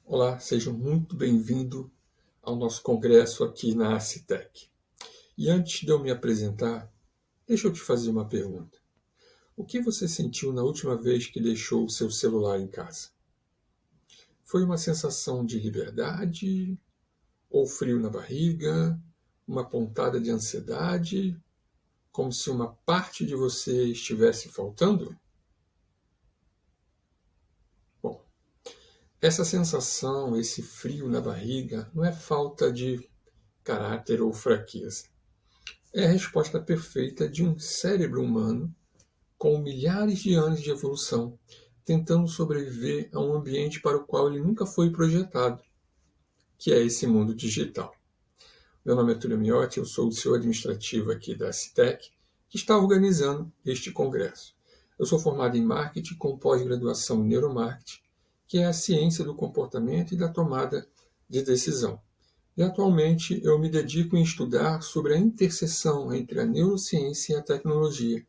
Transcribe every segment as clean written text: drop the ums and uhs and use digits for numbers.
Olá, seja muito bem-vindo ao nosso congresso aqui na Acitec. E antes de eu me apresentar, deixa eu te fazer uma pergunta. O que você sentiu na última vez que deixou o seu celular em casa? Foi uma sensação de liberdade? Ou frio na barriga? Uma pontada de ansiedade? Como se uma parte de você estivesse faltando? Bom, essa sensação, esse frio na barriga, não é falta de caráter ou fraqueza. É a resposta perfeita de um cérebro humano com milhares de anos de evolução, tentando sobreviver a um ambiente para o qual ele nunca foi projetado, que é esse mundo digital. Meu nome é Túlio Miotti, eu sou o CEO administrativo aqui da Citec, que está organizando este congresso. Eu sou formado em marketing com pós-graduação em neuromarketing, que é a ciência do comportamento e da tomada de decisão. E atualmente eu me dedico em estudar sobre a interseção entre a neurociência e a tecnologia.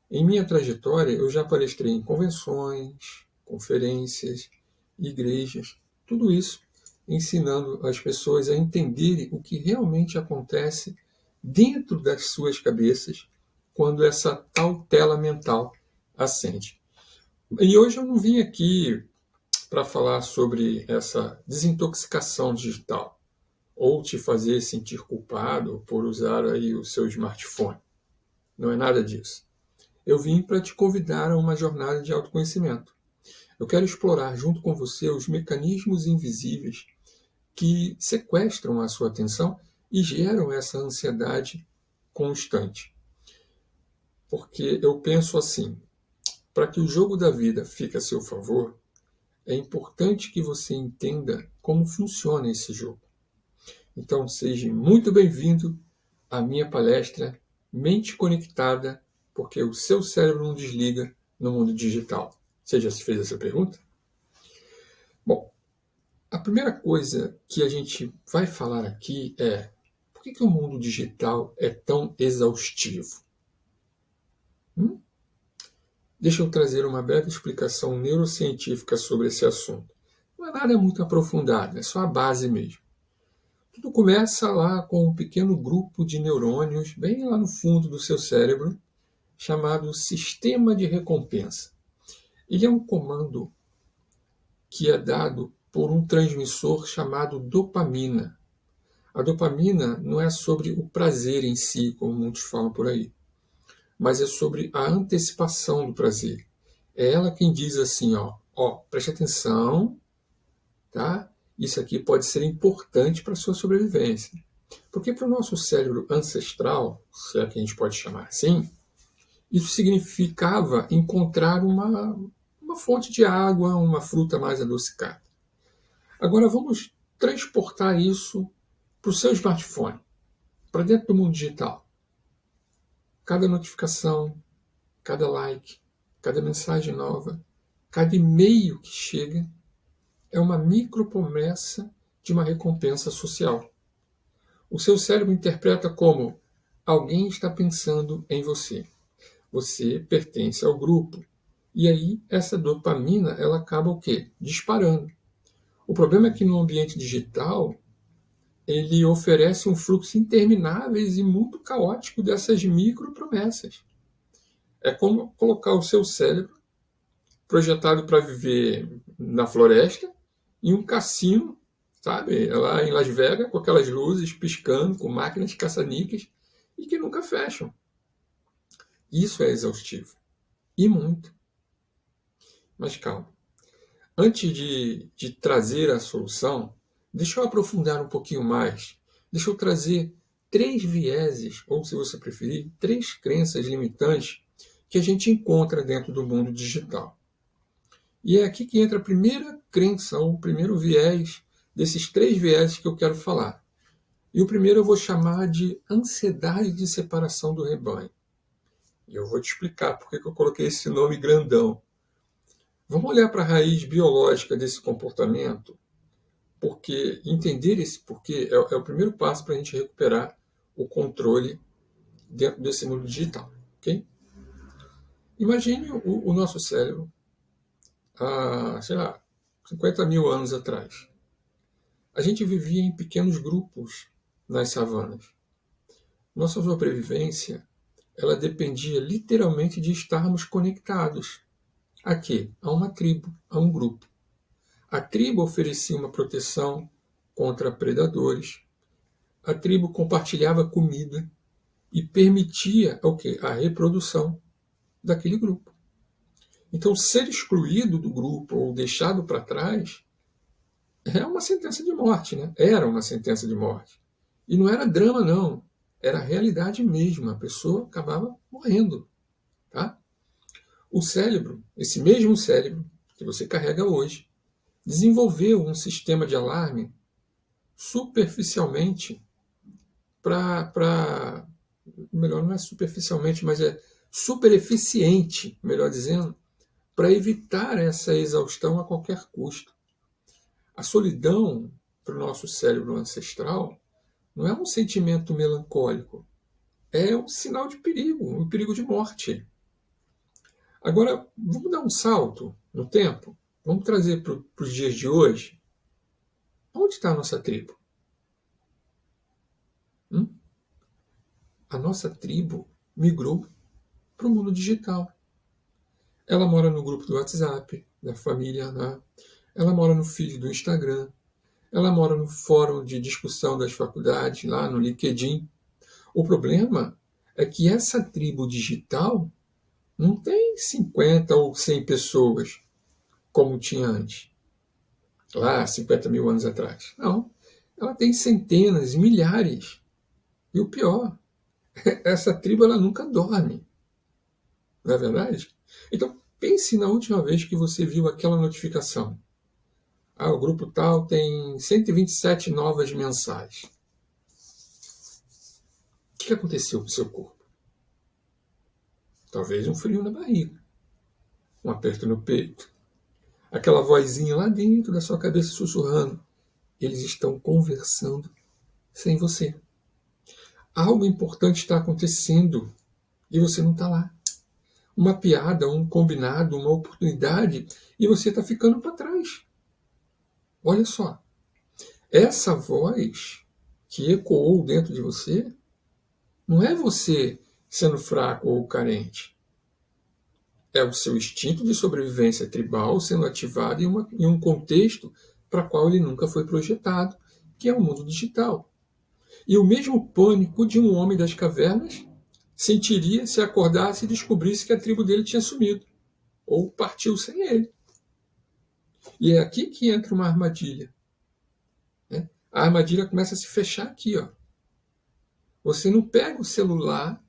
Em minha trajetória, eu já palestrei em convenções, conferências, igrejas, tudo isso ensinando as pessoas a entenderem o que realmente acontece dentro das suas cabeças quando essa tal tela mental acende. E hoje eu não vim aqui para falar sobre essa desintoxicação digital ou te fazer sentir culpado por usar aí o seu smartphone. Não é nada disso. Eu vim para te convidar a uma jornada de autoconhecimento. Eu quero explorar junto com você os mecanismos invisíveis que sequestram a sua atenção e geram essa ansiedade constante. Porque eu penso assim, para que o jogo da vida fique a seu favor, é importante que você entenda como funciona esse jogo. Então, seja muito bem-vindo à minha palestra Mente Conectada, porque o seu cérebro não desliga no mundo digital. Você já se fez essa pergunta? Bom, a primeira coisa que a gente vai falar aqui é por que o mundo digital é tão exaustivo? Deixa eu trazer uma breve explicação neurocientífica sobre esse assunto. Não é nada muito aprofundado, é só a base mesmo. Tudo começa lá com um pequeno grupo de neurônios, bem lá no fundo do seu cérebro, chamado sistema de recompensa. Ele é um comando que é dado por um transmissor chamado dopamina. A dopamina não é sobre o prazer em si, como muitos falam por aí, mas é sobre a antecipação do prazer. É ela quem diz assim, preste atenção, tá? Isso aqui pode ser importante para a sua sobrevivência. Porque para o nosso cérebro ancestral, se é que a gente pode chamar assim, isso significava encontrar uma fonte de água, uma fruta mais adocicada. Agora vamos transportar isso para o seu smartphone, para dentro do mundo digital. Cada notificação, cada like, cada mensagem nova, cada e-mail que chega é uma micropromessa de uma recompensa social. O seu cérebro interpreta como alguém está pensando em você. Você pertence ao grupo. E aí essa dopamina ela acaba o quê? Disparando. O problema é que no ambiente digital ele oferece um fluxo interminável e muito caótico dessas micropromessas. É como colocar o seu cérebro projetado para viver na floresta em um cassino, sabe, lá em Las Vegas, com aquelas luzes piscando, com máquinas caça-níqueis e que nunca fecham. Isso é exaustivo. E muito. Mas calma. Antes de trazer a solução, deixa eu aprofundar um pouquinho mais. Deixa eu trazer 3 vieses, ou se você preferir, 3 crenças limitantes que a gente encontra dentro do mundo digital. E é aqui que entra a primeira crença, ou o primeiro viés desses 3 vieses que eu quero falar. E o primeiro eu vou chamar de ansiedade de separação do rebanho. E eu vou te explicar por que eu coloquei esse nome grandão. Vamos olhar para a raiz biológica desse comportamento, porque entender esse porquê é o primeiro passo para a gente recuperar o controle dentro desse mundo digital. Okay? Imagine o nosso cérebro, sei lá, 50 mil anos atrás. A gente vivia em pequenos grupos nas savanas. Nossa sobrevivência, ela dependia literalmente de estarmos conectados. A quê? A uma tribo, a um grupo. A tribo oferecia uma proteção contra predadores. A tribo compartilhava comida e permitia o quê? A reprodução daquele grupo. Então, ser excluído do grupo ou deixado para trás é uma sentença de morte, né? Era uma sentença de morte. E não era drama, não. Era a realidade mesmo. A pessoa acabava morrendo. Tá? O cérebro, esse mesmo cérebro que você carrega hoje, desenvolveu um sistema de alarme superficialmente melhor, não é superficialmente, mas é super eficiente, melhor dizendo, para evitar essa exaustão a qualquer custo. A solidão, para o nosso cérebro ancestral, não é um sentimento melancólico, é um sinal de perigo, um perigo de morte. Agora, vamos dar um salto no tempo, vamos trazer para os dias de hoje. Onde está a nossa tribo? A nossa tribo migrou para o mundo digital. Ela mora no grupo do WhatsApp, da família, né? Ela mora no feed do Instagram, ela mora no fórum de discussão das faculdades, lá no LinkedIn. O problema é que essa tribo digital não tem 50 ou 100 pessoas, como tinha antes, lá 50 mil anos atrás. Não, ela tem centenas, milhares. E o pior, essa tribo ela nunca dorme. Não é verdade? Então, pense na última vez que você viu aquela notificação. Ah, o grupo tal tem 127 novas mensais. O que aconteceu com o seu corpo? Talvez um frio na barriga, um aperto no peito, aquela vozinha lá dentro da sua cabeça sussurrando. Eles estão conversando sem você. Algo importante está acontecendo e você não está lá. Uma piada, um combinado, uma oportunidade e você está ficando para trás. Olha só, essa voz que ecoou dentro de você não é você sendo fraco ou carente. É o seu instinto de sobrevivência tribal sendo ativado em um contexto para qual ele nunca foi projetado, que é o mundo digital. E o mesmo pânico de um homem das cavernas sentiria se acordasse e descobrisse que a tribo dele tinha sumido, ou partiu sem ele. E é aqui que entra uma armadilha. Né? A armadilha começa a se fechar aqui. Ó. Você não pega o celular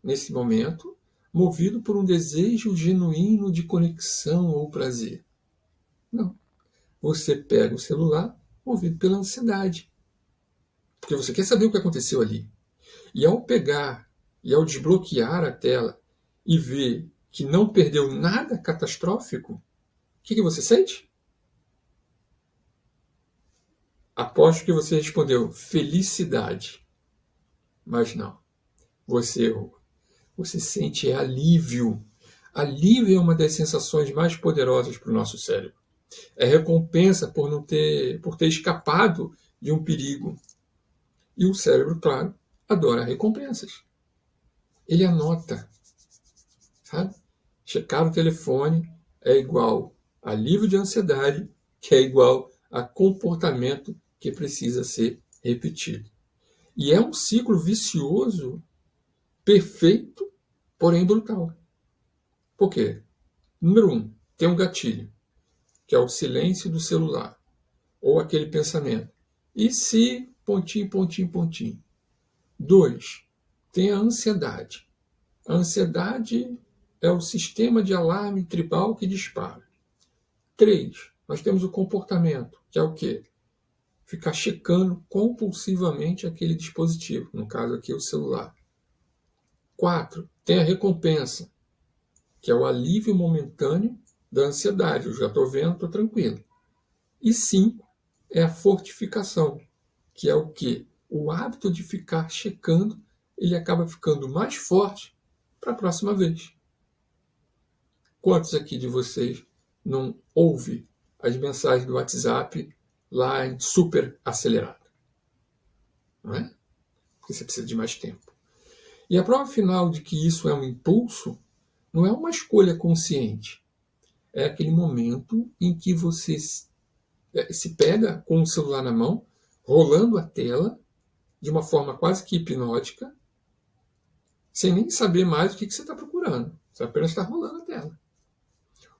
nesse momento, movido por um desejo genuíno de conexão ou prazer. Não. Você pega o celular movido pela ansiedade. Porque você quer saber o que aconteceu ali. E ao pegar e ao desbloquear a tela e ver que não perdeu nada catastrófico, o que você sente? Aposto que você respondeu felicidade. Mas não. Você errou. Você sente alívio. Alívio é uma das sensações mais poderosas para o nosso cérebro. É recompensa por ter escapado de um perigo. E o cérebro, claro, adora recompensas. Ele anota, sabe? Checar o telefone é igual a alívio de ansiedade, que é igual a comportamento que precisa ser repetido. E é um ciclo vicioso, perfeito, porém brutal. Por quê? Número 1, tem um gatilho, que é o silêncio do celular, ou aquele pensamento. E se, pontinho, pontinho, pontinho. 2, tem a ansiedade. A ansiedade é o sistema de alarme tribal que dispara. 3, nós temos o comportamento, que é o quê? Ficar checando compulsivamente aquele dispositivo, no caso aqui o celular. 4, tem a recompensa, que é o alívio momentâneo da ansiedade. Eu já estou vendo, estou tranquilo. E 5, é a fortificação, que é o quê? O hábito de ficar checando, ele acaba ficando mais forte para a próxima vez. Quantos aqui de vocês não houve as mensagens do WhatsApp lá em super acelerado. Não é? Porque você precisa de mais tempo. E a prova final de que isso é um impulso não é uma escolha consciente. É aquele momento em que você se pega com o celular na mão, rolando a tela, de uma forma quase que hipnótica, sem nem saber mais o que você está procurando. Você apenas está rolando a tela.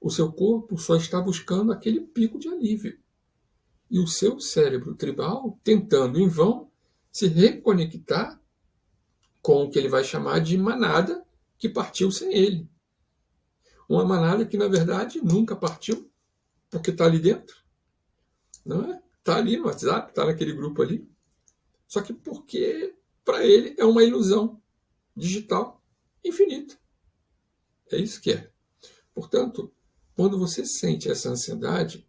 O seu corpo só está buscando aquele pico de alívio. E o seu cérebro tribal tentando, em vão, se reconectar com o que ele vai chamar de manada que partiu sem ele. Uma manada que, na verdade, nunca partiu, porque está ali dentro. Não é? Está ali no WhatsApp, está naquele grupo ali. Só que porque, para ele, é uma ilusão digital infinita. É isso que é. Portanto, quando você sente essa ansiedade,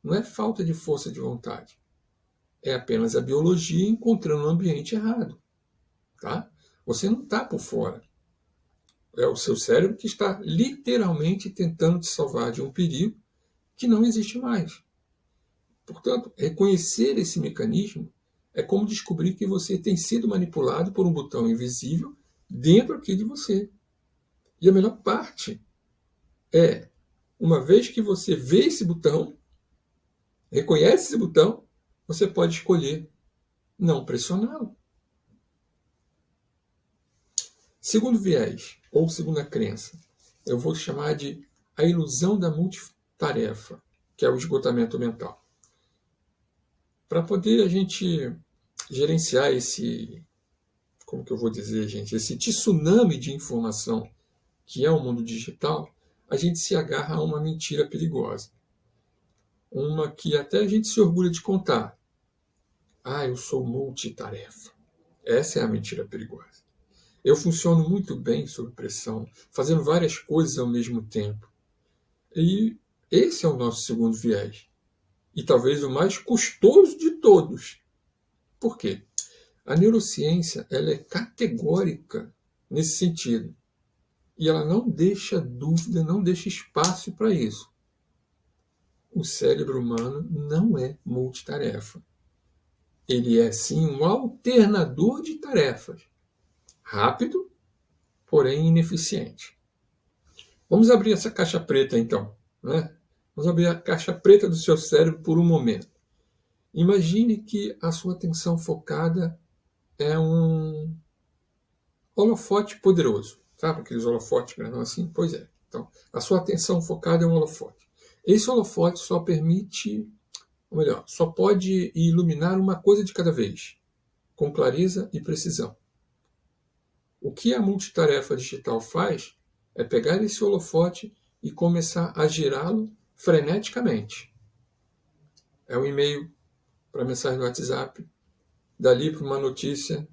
não é falta de força de vontade. É apenas a biologia encontrando um ambiente errado. Tá? Você não está por fora. É o seu cérebro que está literalmente tentando te salvar de um perigo que não existe mais. Portanto, reconhecer esse mecanismo é como descobrir que você tem sido manipulado por um botão invisível dentro aqui de você. E a melhor parte é, uma vez que você vê esse botão, reconhece esse botão, você pode escolher não pressioná-lo. Segundo viés, ou segunda crença, eu vou chamar de a ilusão da multitarefa, que é o esgotamento mental. Para poder a gente gerenciar esse, como que eu vou dizer, gente, esse tsunami de informação que é o mundo digital, a gente se agarra a uma mentira perigosa. Uma que até a gente se orgulha de contar. Ah, eu sou multitarefa. Essa é a mentira perigosa. Eu funciono muito bem sob pressão, fazendo várias coisas ao mesmo tempo. E esse é o nosso segundo viés. E talvez o mais custoso de todos. Por quê? A neurociência ela é categórica nesse sentido. E ela não deixa dúvida, não deixa espaço para isso. O cérebro humano não é multitarefa. Ele é, sim, um alternador de tarefas. Rápido, porém ineficiente. Vamos abrir essa caixa preta, então. Né? Vamos abrir a caixa preta do seu cérebro por um momento. Imagine que a sua atenção focada é um holofote poderoso. Sabe aqueles holofotes grandão assim? Pois é. Então, a sua atenção focada é um holofote. Esse holofote só permite, ou melhor, só pode iluminar uma coisa de cada vez, com clareza e precisão. O que a multitarefa digital faz é pegar esse holofote e começar a girá-lo freneticamente. É um e-mail para mensagem no WhatsApp, dali para uma notícia,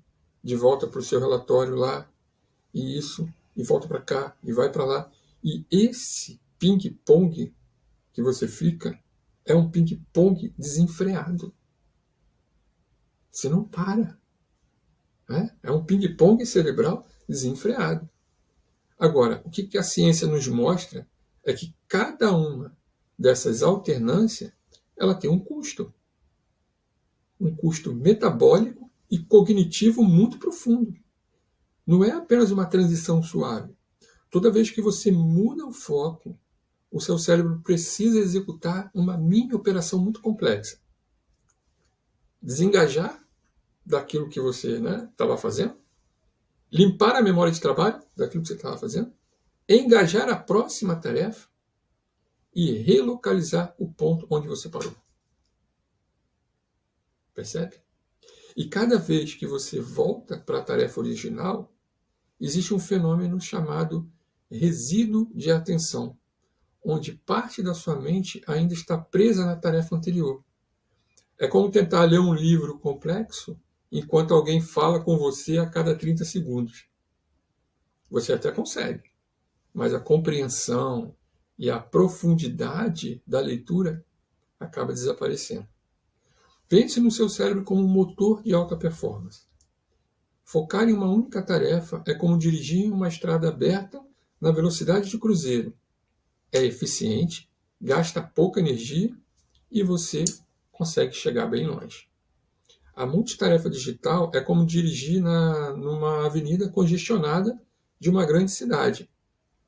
de volta para o seu relatório lá, e isso, e volta para cá, e vai para lá. E esse ping-pong que você fica é um ping-pong desenfreado. Você não para. Né? É um ping-pong cerebral desenfreado. Agora, o que a ciência nos mostra é que cada uma dessas alternâncias ela tem um custo metabólico e cognitivo muito profundo. Não é apenas uma transição suave. Toda vez que você muda o foco, o seu cérebro precisa executar uma mini operação muito complexa. Desengajar daquilo que você estava fazendo, limpar a memória de trabalho daquilo que você estava fazendo, engajar a próxima tarefa e relocalizar o ponto onde você parou. Percebe? E cada vez que você volta para a tarefa original, existe um fenômeno chamado resíduo de atenção, onde parte da sua mente ainda está presa na tarefa anterior. É como tentar ler um livro complexo enquanto alguém fala com você a cada 30 segundos. Você até consegue, mas a compreensão e a profundidade da leitura acaba desaparecendo. Pense no seu cérebro como um motor de alta performance. Focar em uma única tarefa é como dirigir em uma estrada aberta na velocidade de cruzeiro. É eficiente, gasta pouca energia e você consegue chegar bem longe. A multitarefa digital é como dirigir numa avenida congestionada de uma grande cidade.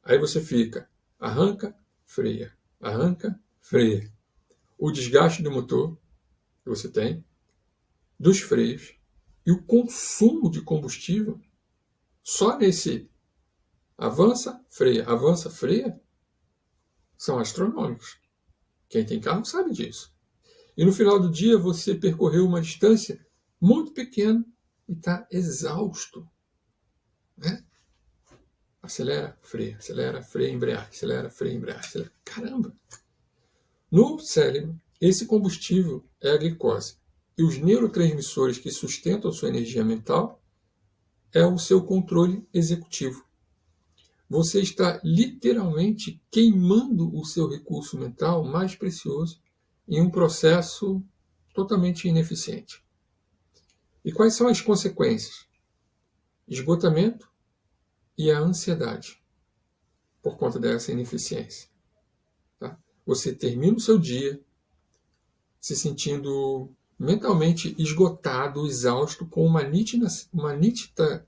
Aí você fica, arranca, freia, arranca, freia. O desgaste do motor que você tem, dos freios e o consumo de combustível só nesse avança, freia, são astronômicos. Quem tem carro sabe disso. E no final do dia você percorreu uma distância muito pequena e está exausto. Né? Acelera, freia, embreagem, acelera, freia, embreagem. Acelera. Caramba! No cérebro, esse combustível é a glicose. E os neurotransmissores que sustentam a sua energia mental é o seu controle executivo. Você está literalmente queimando o seu recurso mental mais precioso em um processo totalmente ineficiente. E quais são as consequências? Esgotamento e a ansiedade por conta dessa ineficiência. Tá? Você termina o seu dia se sentindo mentalmente esgotado, exausto, com uma nítida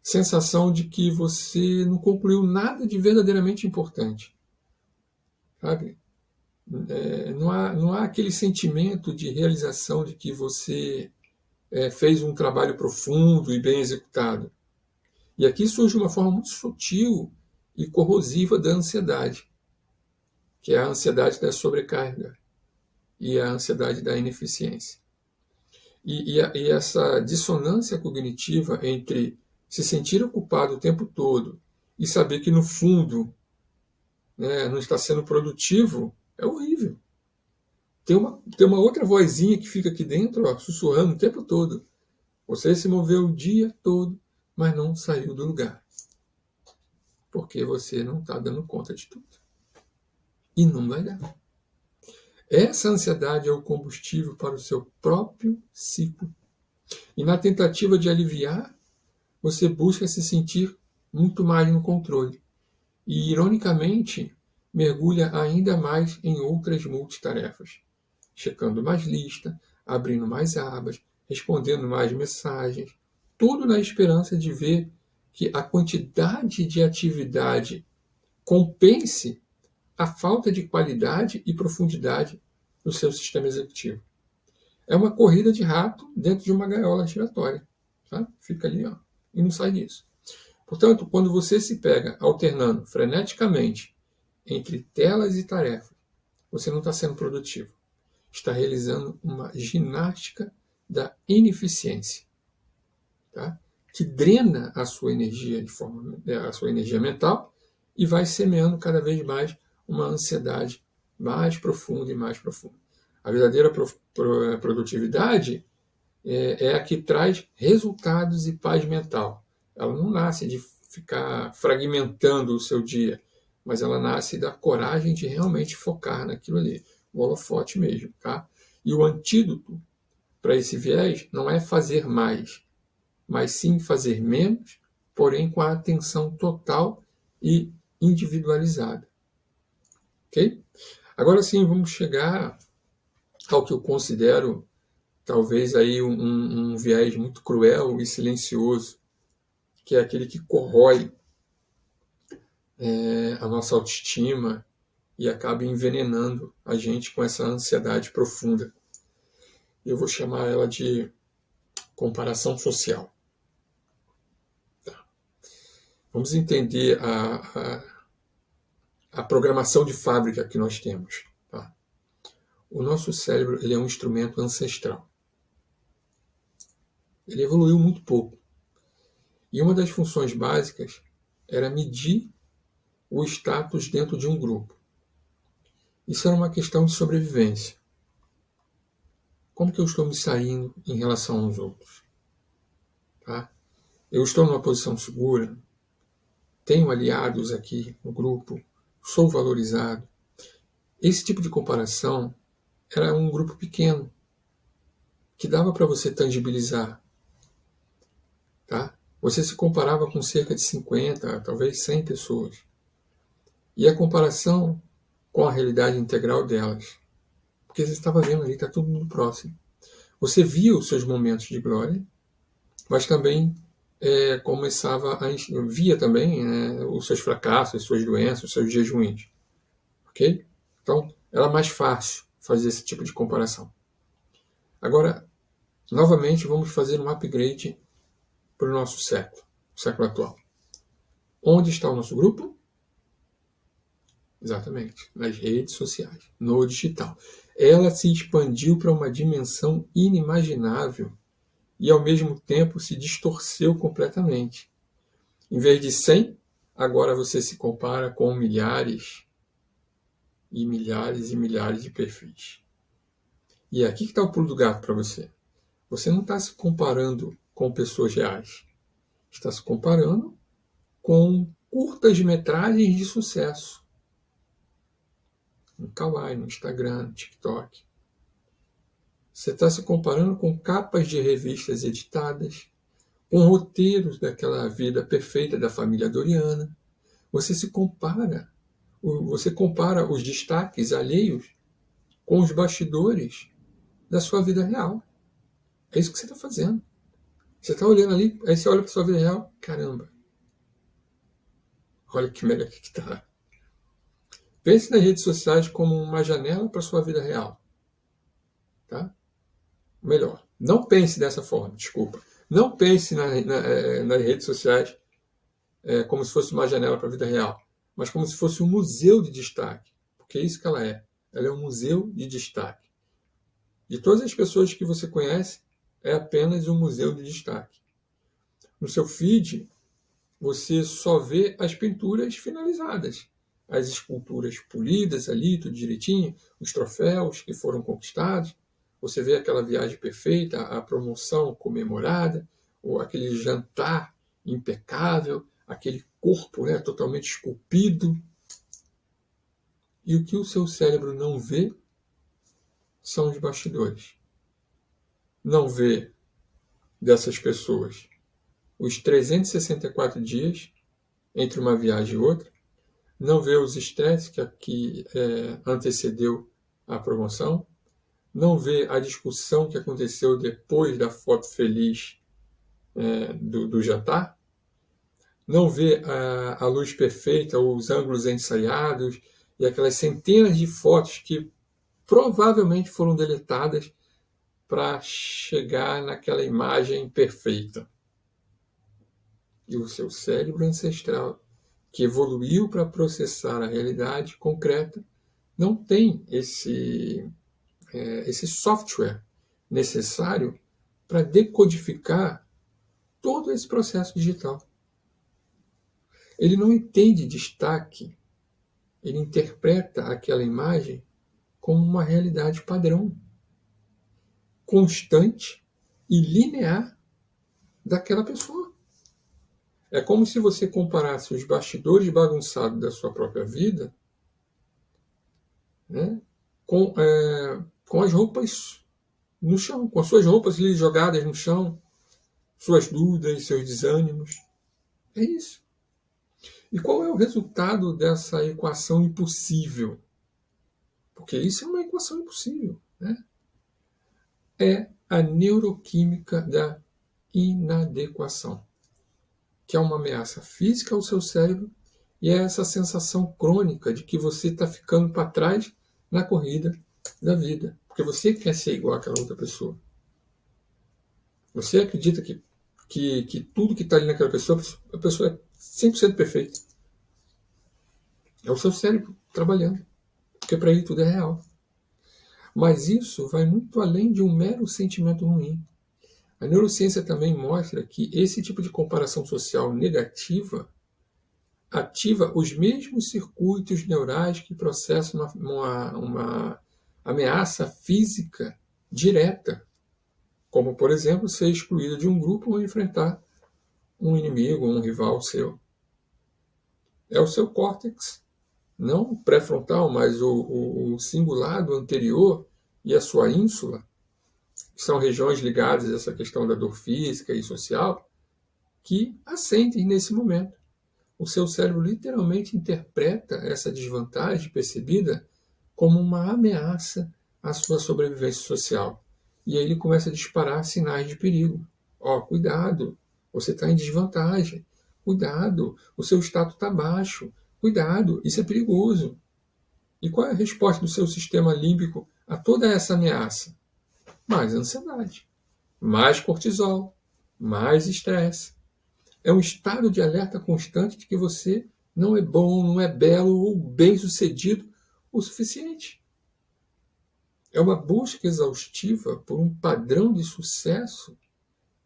sensação de que você não concluiu nada de verdadeiramente importante. Sabe? Não há aquele sentimento de realização de que você fez um trabalho profundo e bem executado. E aqui surge uma forma muito sutil e corrosiva da ansiedade, que é a ansiedade da sobrecarga e a ansiedade da ineficiência. E essa dissonância cognitiva entre se sentir ocupado o tempo todo e saber que, no fundo, né, não está sendo produtivo, é horrível. Tem uma outra vozinha que fica aqui dentro, ó, sussurrando o tempo todo. Você se moveu o dia todo, mas não saiu do lugar. Porque você não está dando conta de tudo. E não vai dar. Essa ansiedade é o combustível para o seu próprio ciclo. E na tentativa de aliviar, você busca se sentir muito mais no controle. E, ironicamente, mergulha ainda mais em outras multitarefas. Checando mais lista, abrindo mais abas, respondendo mais mensagens. Tudo na esperança de ver que a quantidade de atividade compense a falta de qualidade e profundidade do seu sistema executivo. É uma corrida de rato dentro de uma gaiola giratória. Sabe? Fica ali, ó, e não sai disso. Portanto, quando você se pega alternando freneticamente entre telas e tarefas, você não está sendo produtivo. Está realizando uma ginástica da ineficiência, tá? Que drena a sua energia a sua energia mental e vai semeando cada vez mais uma ansiedade mais profunda e mais profunda. A verdadeira produtividade é a que traz resultados e paz mental. Ela não nasce de ficar fragmentando o seu dia, mas ela nasce da coragem de realmente focar naquilo ali, o holofote mesmo, tá? E o antídoto para esse viés não é fazer mais, mas sim fazer menos, porém com a atenção total e individualizada. Ok? Agora sim, vamos chegar ao que eu considero talvez aí um viés muito cruel e silencioso, que é aquele que corrói a nossa autoestima e acaba envenenando a gente com essa ansiedade profunda. Eu vou chamar ela de comparação social. Tá. Vamos entender a programação de fábrica que nós temos. Tá? O nosso cérebro ele é um instrumento ancestral. Ele evoluiu muito pouco. E uma das funções básicas era medir o status dentro de um grupo. Isso era uma questão de sobrevivência. Como que eu estou me saindo em relação aos outros? Tá? Eu estou numa posição segura? Tenho aliados aqui no grupo? Sou valorizado? Esse tipo de comparação era um grupo pequeno, que dava para você tangibilizar. Tá? Você se comparava com cerca de 50, talvez 100 pessoas. E a comparação com a realidade integral delas. Porque você estava vendo ali, está todo mundo próximo. Você via os seus momentos de glória, mas também via também os seus fracassos, as suas doenças, os seus dias ruins. Ok? Então, era mais fácil fazer esse tipo de comparação. Agora, novamente, vamos fazer um upgrade para o nosso século, o século atual. Onde está o nosso grupo? Exatamente, nas redes sociais, no digital. Ela se expandiu para uma dimensão inimaginável e, ao mesmo tempo, se distorceu completamente. Em vez de 100, agora você se compara com milhares e milhares e milhares de perfis. E é aqui que está o pulo do gato para você. Você não está se comparando com pessoas reais. Está se comparando com curtas-metragens de sucesso. No Kawaii, no Instagram, no TikTok. Você está se comparando com capas de revistas editadas, com roteiros daquela vida perfeita da família Doriana. Você compara os destaques alheios com os bastidores da sua vida real. É isso que você está fazendo. Você está olhando ali, aí você olha para a sua vida real, caramba, olha que melhor que está. Pense nas redes sociais como uma janela para a sua vida real. Tá? Melhor. Não pense dessa forma, desculpa. Não pense nas redes sociais como se fosse uma janela para a vida real, mas como se fosse um museu de destaque. Porque é isso que ela é. Ela é um museu de destaque. De todas as pessoas que você conhece, é apenas um museu de destaque. No seu feed, você só vê as pinturas finalizadas, as esculturas polidas ali, tudo direitinho, os troféus que foram conquistados. Você vê aquela viagem perfeita, a promoção comemorada, ou aquele jantar impecável, aquele corpo totalmente esculpido. E o que o seu cérebro não vê são os bastidores. Não vê dessas pessoas os 364 dias entre uma viagem e outra, não vê os estresses que antecedeu a promoção, não vê a discussão que aconteceu depois da foto feliz do jantar, não vê a luz perfeita, os ângulos ensaiados e aquelas centenas de fotos que provavelmente foram deletadas para chegar naquela imagem perfeita. E o seu cérebro ancestral, que evoluiu para processar a realidade concreta, não tem esse software necessário para decodificar todo esse processo digital. Ele não entende destaque, ele interpreta aquela imagem como uma realidade padrão, constante e linear daquela pessoa. É como se você comparasse os bastidores bagunçados da sua própria vida, né, com as roupas no chão, com as suas roupas ali jogadas no chão, suas dúvidas, seus desânimos. É isso. E qual é o resultado dessa equação impossível? Porque isso é uma equação impossível. Né? É a neuroquímica da inadequação, que é uma ameaça física ao seu cérebro e é essa sensação crônica de que você está ficando para trás na corrida da vida, porque você quer ser igual àquela outra pessoa. Você acredita que tudo que está ali naquela pessoa, a pessoa é 100% perfeita. É o seu cérebro trabalhando, porque para ele tudo é real. Mas isso vai muito além de um mero sentimento ruim. A neurociência também mostra que esse tipo de comparação social negativa ativa os mesmos circuitos neurais que processam uma ameaça física direta, como, por exemplo, ser excluído de um grupo ou enfrentar um inimigo, um rival seu. É o seu córtex, não o pré-frontal, mas o cingulado anterior e a sua ínsula, que são regiões ligadas a essa questão da dor física e social, que ascendem nesse momento. O seu cérebro literalmente interpreta essa desvantagem percebida como uma ameaça a sua sobrevivência social. E aí ele começa a disparar sinais de perigo. Ó, cuidado, você está em desvantagem. Cuidado, o seu status está baixo. Cuidado, isso é perigoso. E qual é a resposta do seu sistema límbico a toda essa ameaça? Mais ansiedade, mais cortisol, mais estresse. É um estado de alerta constante de que você não é bom, não é belo ou bem-sucedido o suficiente. É uma busca exaustiva por um padrão de sucesso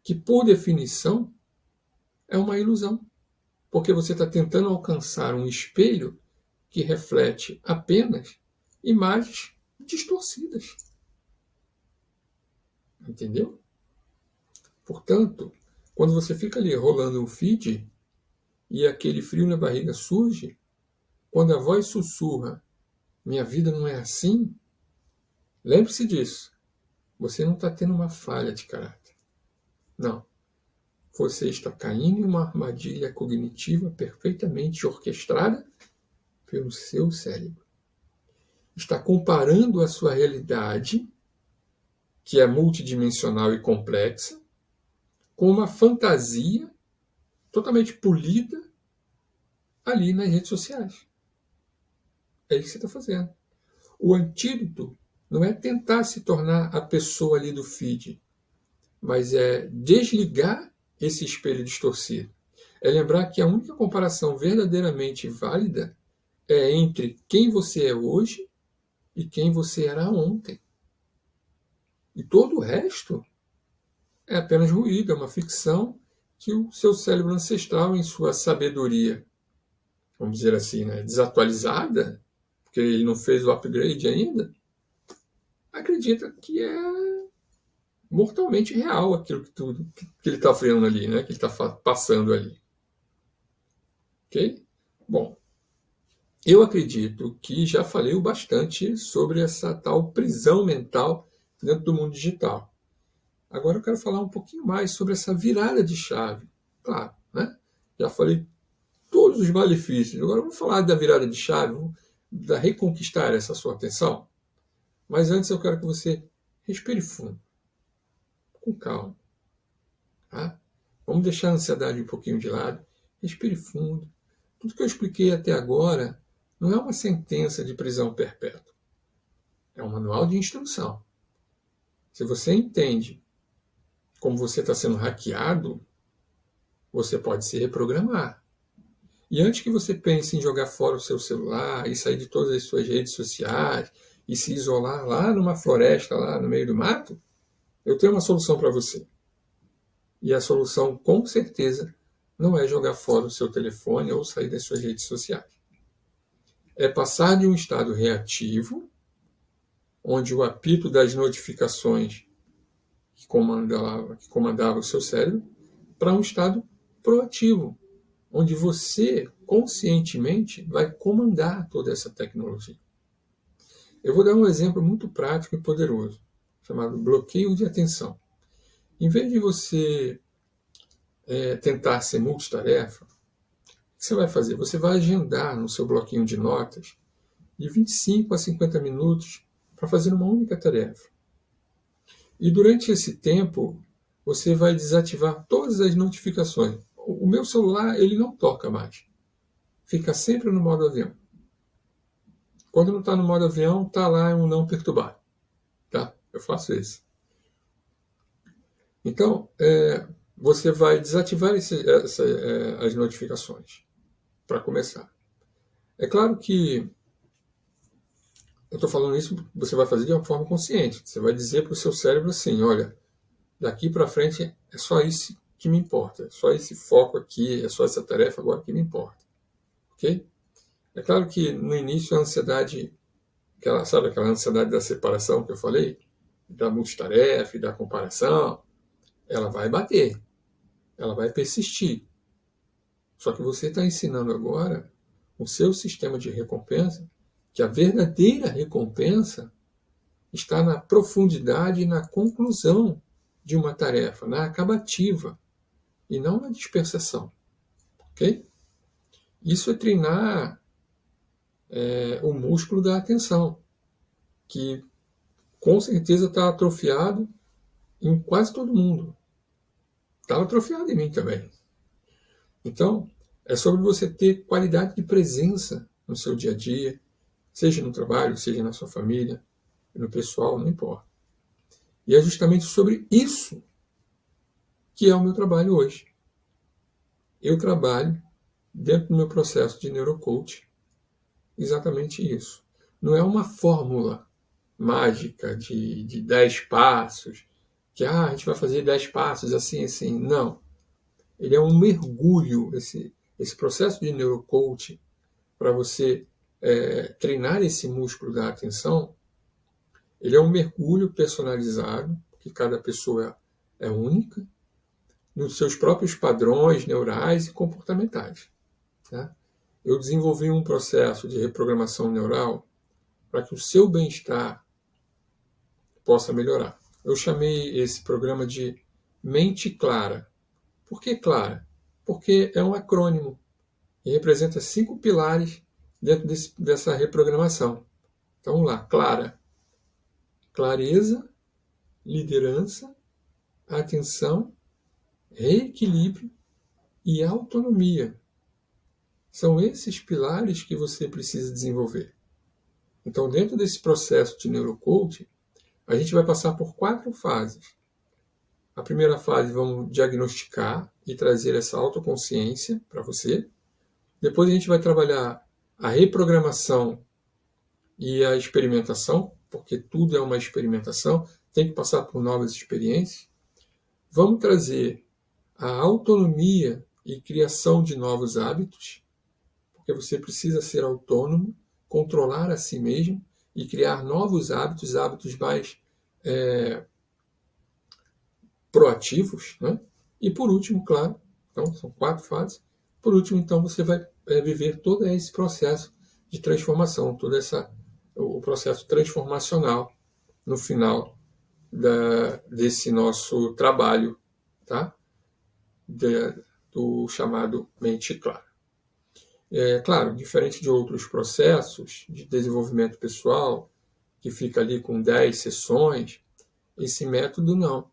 que, por definição, é uma ilusão, porque você está tentando alcançar um espelho que reflete apenas imagens distorcidas. Entendeu? Portanto, quando você fica ali rolando o feed e aquele frio na barriga surge, quando a voz sussurra, minha vida não é assim, lembre-se disso. Você não está tendo uma falha de caráter. Não. Você está caindo em uma armadilha cognitiva perfeitamente orquestrada pelo seu cérebro. Está comparando a sua realidade, que é multidimensional e complexa, com uma fantasia totalmente polida ali nas redes sociais. É isso que você está fazendo. O antídoto não é tentar se tornar a pessoa ali do feed, mas é desligar esse espelho distorcido. É lembrar que a única comparação verdadeiramente válida é entre quem você é hoje e quem você era ontem. E todo o resto é apenas ruído, é uma ficção que o seu cérebro ancestral, em sua sabedoria, vamos dizer assim, né, desatualizada, porque ele não fez o upgrade ainda, acredita que é mortalmente real aquilo que ele está vendo ali, né, que ele está passando ali. Ok? Bom, eu acredito que já falei o bastante sobre essa tal prisão mental dentro do mundo digital. Agora eu quero falar um pouquinho mais sobre essa virada de chave. Claro, né? Já falei todos os malefícios. Agora vamos falar da virada de chave, da reconquistar essa sua atenção. Mas antes eu quero que você respire fundo, com calma. Tá? Vamos deixar a ansiedade um pouquinho de lado. Respire fundo. Tudo que eu expliquei até agora não é uma sentença de prisão perpétua. É um manual de instrução. Se você entende como você está sendo hackeado, você pode se reprogramar. E antes que você pense em jogar fora o seu celular e sair de todas as suas redes sociais e se isolar lá numa floresta, lá no meio do mato, eu tenho uma solução para você. E a solução, com certeza, não é jogar fora o seu telefone ou sair das suas redes sociais. É passar de um estado reativo, onde o apito das notificações que comandava o seu cérebro, para um estado proativo, onde você conscientemente vai comandar toda essa tecnologia. Eu vou dar um exemplo muito prático e poderoso, chamado bloqueio de atenção. Em vez de você tentar ser multitarefa, o que você vai fazer? Você vai agendar no seu bloquinho de notas de 25 a 50 minutos para fazer uma única tarefa. E durante esse tempo, você vai desativar todas as notificações. O meu celular, ele não toca mais. Fica sempre no modo avião. Quando não está no modo avião, está lá um não perturbar. Tá? Eu faço isso. Então, você vai desativar as notificações, para começar. É claro que eu estou falando isso, você vai fazer de uma forma consciente. Você vai dizer para o seu cérebro assim, olha, daqui para frente é só isso que me importa, é só esse foco aqui, é só essa tarefa agora que me importa. Ok? É claro que no início a ansiedade, sabe aquela ansiedade da separação que eu falei? Da multitarefa e da comparação, ela vai bater, ela vai persistir. Só que você está ensinando agora o seu sistema de recompensa que a verdadeira recompensa está na profundidade e na conclusão de uma tarefa, na acabativa, e não na dispersação. Ok? Isso é treinar o músculo da atenção, que com certeza está atrofiado em quase todo mundo. Estava atrofiado em mim também. Então, é sobre você ter qualidade de presença no seu dia a dia, seja no trabalho, seja na sua família, no pessoal, não importa. E é justamente sobre isso que é o meu trabalho hoje. Eu trabalho, dentro do meu processo de neurocoach, exatamente isso. Não é uma fórmula mágica de 10 passos, que a gente vai fazer 10 passos assim, assim. Não. Ele é um mergulho, esse processo de neurocoaching, para você treinar esse músculo da atenção, ele é um mergulho personalizado, porque cada pessoa é única, nos seus próprios padrões neurais e comportamentais. Tá? Eu desenvolvi um processo de reprogramação neural para que o seu bem-estar possa melhorar. Eu chamei esse programa de Mente Clara. Por que clara? Porque é um acrônimo e representa 5 pilares dentro dessa reprogramação. Então vamos lá, clara. Clareza, liderança, atenção, reequilíbrio e autonomia. São esses pilares que você precisa desenvolver. Então, dentro desse processo de neurocoaching, a gente vai passar por 4 fases. A primeira fase, vamos diagnosticar e trazer essa autoconsciência para você. Depois a gente vai trabalhar a reprogramação e a experimentação, porque tudo é uma experimentação, tem que passar por novas experiências. Vamos trazer a autonomia e criação de novos hábitos, porque você precisa ser autônomo, controlar a si mesmo e criar novos hábitos, hábitos mais proativos, né? E por último, claro, então são 4 fases. Por último, então, você vai viver todo esse processo de transformação, o processo transformacional no final desse nosso trabalho, tá? Do chamado Mente Clara. Claro, diferente de outros processos de desenvolvimento pessoal, que fica ali com 10 sessões, esse método não.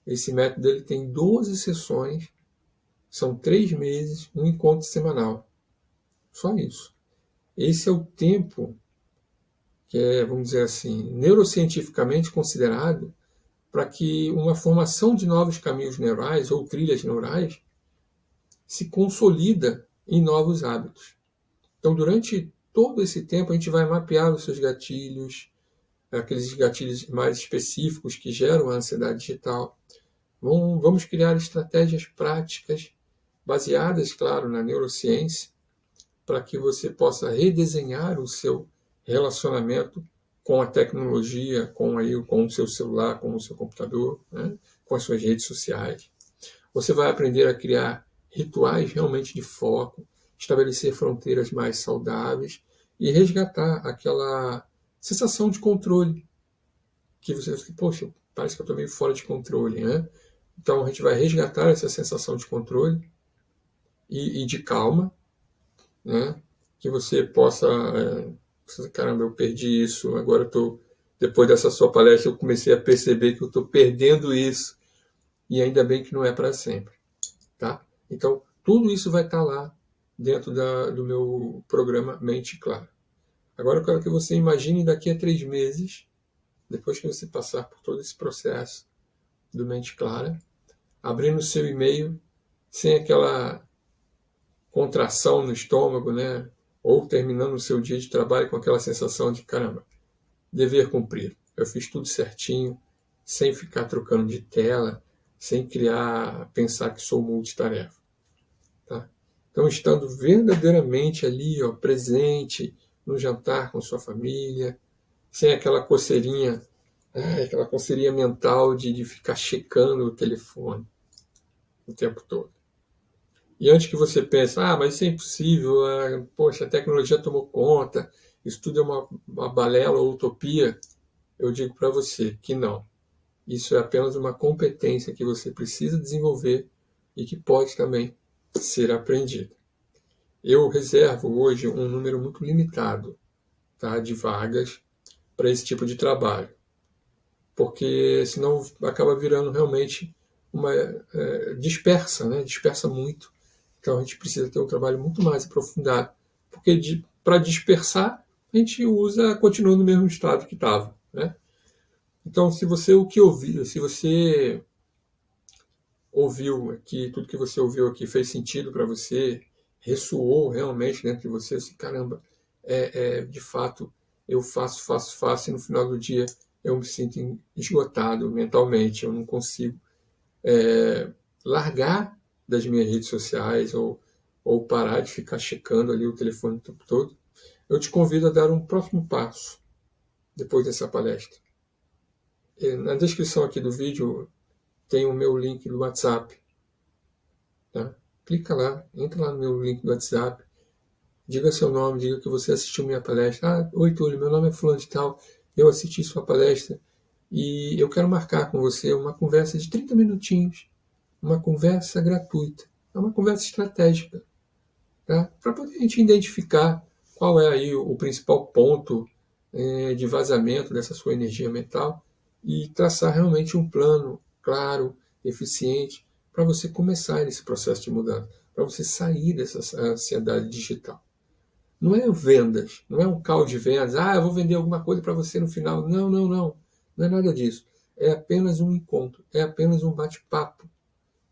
Esse método ele tem 12 sessões, são 3 meses, um encontro semanal. Só isso. Esse é o tempo que é, vamos dizer assim, neurocientificamente considerado para que uma formação de novos caminhos neurais ou trilhas neurais se consolida em novos hábitos. Então, durante todo esse tempo, a gente vai mapear os seus gatilhos, aqueles gatilhos mais específicos que geram a ansiedade digital. Vamos criar estratégias práticas, baseadas, claro, na neurociência, para que você possa redesenhar o seu relacionamento com a tecnologia, com o seu celular, com o seu computador, né? Com as suas redes sociais. Você vai aprender a criar rituais realmente de foco, estabelecer fronteiras mais saudáveis e resgatar aquela sensação de controle que você, poxa, parece que eu estou meio fora de controle, né? Então a gente vai resgatar essa sensação de controle e de calma, né? Que você possa, caramba, eu perdi isso, agora depois dessa sua palestra eu comecei a perceber que eu estou perdendo isso e ainda bem que não é para sempre, tá? Então tudo isso vai estar lá dentro do meu programa Mente Clara. Agora eu quero que você imagine daqui a 3 meses, depois que você passar por todo esse processo do Mente Clara, abrindo o seu e-mail sem aquela contração no estômago, né? Ou terminando o seu dia de trabalho com aquela sensação de, caramba, dever cumprir. Eu fiz tudo certinho, sem ficar trocando de tela, sem pensar que sou multitarefa. Tá? Então, estando verdadeiramente ali, ó, presente no jantar com sua família, sem aquela coceirinha, aquela coceirinha mental de ficar checando o telefone o tempo todo. E antes que você pense, mas isso é impossível, poxa, a tecnologia tomou conta, isso tudo é uma balela ou utopia, eu digo para você que não. Isso é apenas uma competência que você precisa desenvolver e que pode também ser aprendida. Eu reservo hoje um número muito limitado, tá, de vagas para esse tipo de trabalho. porque senão acaba virando realmente uma dispersa, né? Dispersa muito. Então a gente precisa ter um trabalho muito mais aprofundado, porque para dispersar a gente continua no mesmo estado que estava, né? Então se você ouviu aqui, tudo que você ouviu aqui fez sentido para você, ressoou realmente dentro de você, assim, caramba, de fato eu faço, e no final do dia eu me sinto esgotado mentalmente, eu não consigo largar das minhas redes sociais ou parar de ficar checando ali o telefone o tempo todo. Eu te convido a dar um próximo passo depois dessa palestra. Na descrição aqui do vídeo tem o meu link do WhatsApp. Tá? Clica lá, entra lá no meu link do WhatsApp, diga seu nome, diga que você assistiu minha palestra. Ah, oi Túlio, meu nome é fulano de tal, eu assisti sua palestra e eu quero marcar com você uma conversa de 30 minutinhos, uma conversa gratuita, é uma conversa estratégica, tá? Para poder a gente identificar qual é aí o principal ponto de vazamento dessa sua energia mental e traçar realmente um plano claro, eficiente, para você começar esse processo de mudança, para você sair dessa ansiedade digital. Não é vendas, não é um call de vendas, eu vou vender alguma coisa para você no final. Não, não, não. Não é nada disso. É apenas um encontro, é apenas um bate-papo.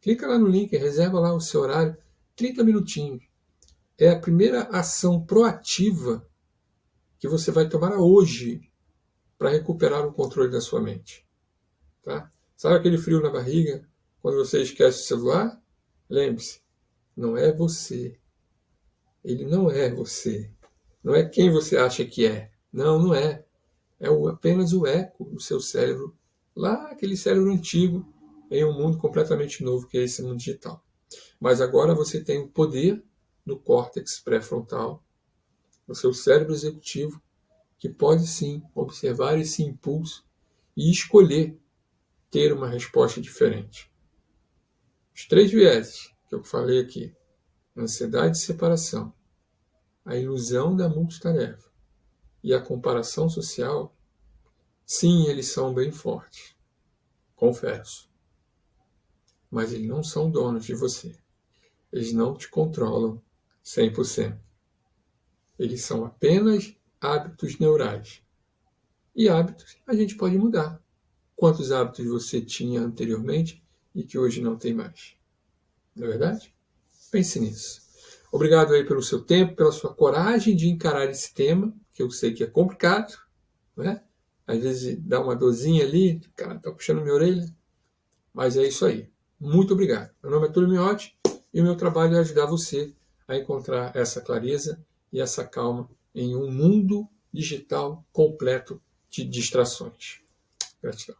Clica lá no link, reserva lá o seu horário, 30 minutinhos. É a primeira ação proativa que você vai tomar hoje para recuperar o controle da sua mente. Tá? Sabe aquele frio na barriga quando você esquece o celular? Lembre-se, não é você. Ele não é você. Não é quem você acha que é. Não, não é. É apenas o eco do seu cérebro, lá aquele cérebro antigo, em um mundo completamente novo que é esse mundo digital. Mas agora você tem o poder do córtex pré-frontal, do seu cérebro executivo, que pode sim observar esse impulso e escolher ter uma resposta diferente. Os 3 vieses que eu falei aqui: ansiedade de separação, a ilusão da multitarefa e a comparação social, sim, eles são bem fortes, confesso. Mas eles não são donos de você. Eles não te controlam 100%. Eles são apenas hábitos neurais. E hábitos a gente pode mudar. Quantos hábitos você tinha anteriormente e que hoje não tem mais? Não é verdade? Pense nisso. Obrigado aí pelo seu tempo, pela sua coragem de encarar esse tema, que eu sei que é complicado, né? Às vezes dá uma dorzinha ali, o cara tá puxando minha orelha, mas é isso aí. Muito obrigado. Meu nome é Túlio Miotti e o meu trabalho é ajudar você a encontrar essa clareza e essa calma em um mundo digital completo de distrações. Gratidão.